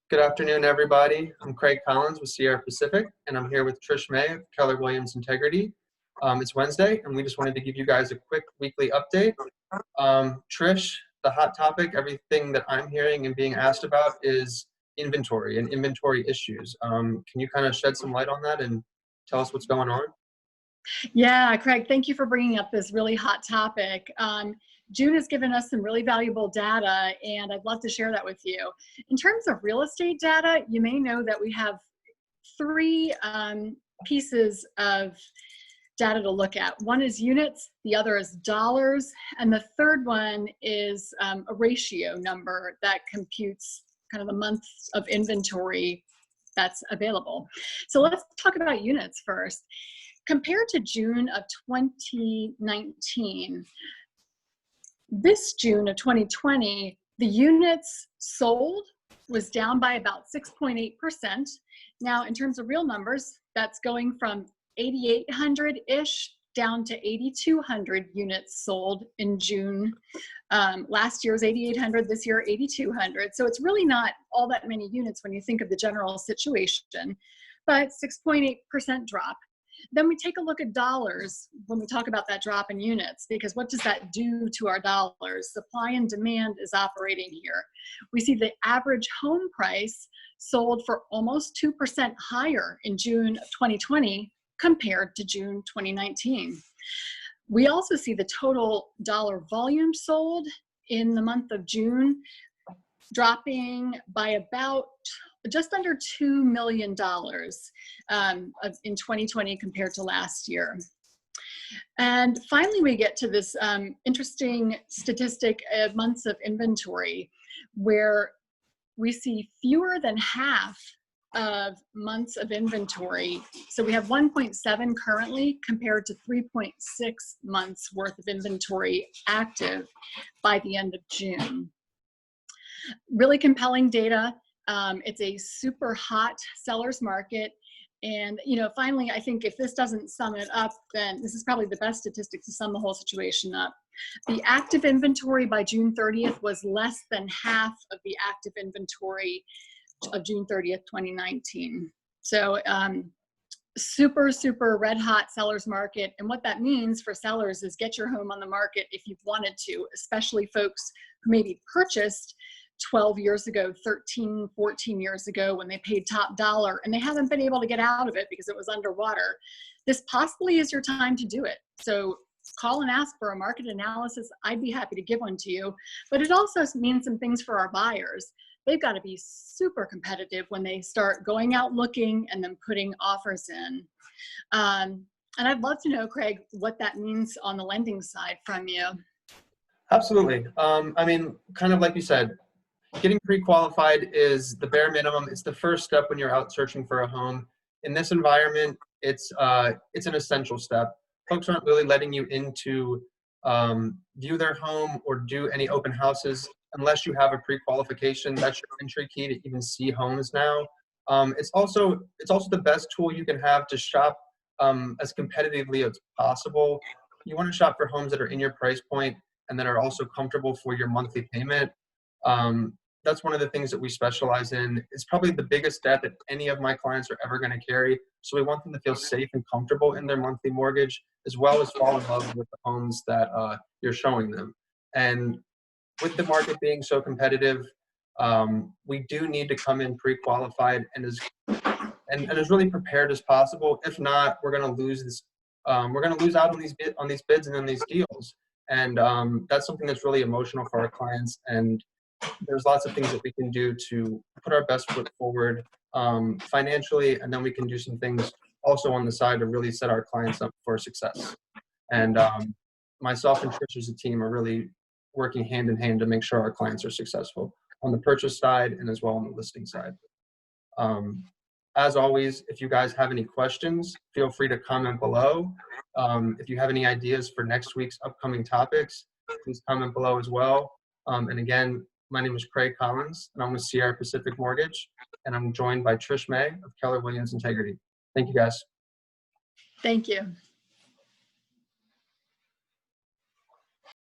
Good afternoon, everybody. I'm Craig Collins with Sierra Pacific, and I'm here with Trish May of Keller Williams Integrity. It's Wednesday, and we just wanted to give you guys a quick weekly update. Trish, the hot topic, everything that I'm hearing and being asked about is inventory and inventory issues. Can you kind of shed some light on that and tell us what's going on? Yeah, Craig, thank you for bringing up this really hot topic. June has given us some really valuable data, and I'd love to share that with you. In terms of real estate data, you may know that we have three pieces of data to look at. One is units, the other is dollars, and the third one is a ratio number that computes kind of the months of inventory that's available. So let's talk about units first. Compared to June of 2019, this June of 2020, the units sold was down by about 6.8%. Now, in terms of real numbers, that's going from 8,800-ish down to 8,200 units sold in June. Last year was 8,800, this year 8,200. So it's really not all that many units when you think of the general situation, but 6.8% drop. Then we take a look at dollars when we talk about that drop in units, because what does that do to our dollars? Supply and demand is operating here. We see the average home price sold for almost 2% higher in June of 2020 compared to June 2019. We also see the total dollar volume sold in the month of June dropping by about just under $2 million in 2020 compared to last year. And finally, we get to this interesting statistic of months of inventory, where we see fewer than half of months of inventory. So we have 1.7 currently compared to 3.6 months worth of inventory active by the end of June. Really compelling data. It's a super hot seller's market. And, finally, I think if this doesn't sum it up, then this is probably the best statistic to sum the whole situation up. The active inventory by June 30th was less than half of the active inventory of June 30th, 2019. So super, super red hot seller's market. And what that means for sellers is get your home on the market if you've wanted to, especially folks who maybe purchased 12 years ago, 13, 14 years ago when they paid top dollar and they haven't been able to get out of it because it was underwater. This possibly is your time to do it. So call and ask for a market analysis. I'd be happy to give one to you. But it also means some things for our buyers. They've got to be super competitive when they start going out looking and then putting offers in. And I'd love to know, Craig, what that means on the lending side from you. Absolutely. Kind of like you said, getting pre-qualified is the bare minimum. It's the first step when you're out searching for a home. In this environment, it's an essential step. Folks aren't really letting you in to view their home or do any open houses unless you have a pre-qualification. That's your entry key to even see homes now. It's also the best tool you can have to shop as competitively as possible. You want to shop for homes that are in your price point and that are also comfortable for your monthly payment. That's one of the things that we specialize in. It's probably the biggest debt that any of my clients are ever going to carry. So we want them to feel safe and comfortable in their monthly mortgage, as well as fall in love with the homes that you're showing them. And with the market being so competitive, we do need to come in pre-qualified and as really prepared as possible. If not, we're going to lose this. We're going to lose out on these bids and on these deals. And that's something that's really emotional for our clients. And there's lots of things that we can do to put our best foot forward financially, and then we can do some things also on the side to really set our clients up for success. And myself and Trish as a team are really working hand in hand to make sure our clients are successful on the purchase side and as well on the listing side. As always, if you guys have any questions, feel free to comment below. If you have any ideas for next week's upcoming topics, please comment below as well. And again, my name is Craig Collins, and I'm with Sierra Pacific Mortgage, and I'm joined by Trish May of Keller Williams Integrity. Thank you, guys. Thank you.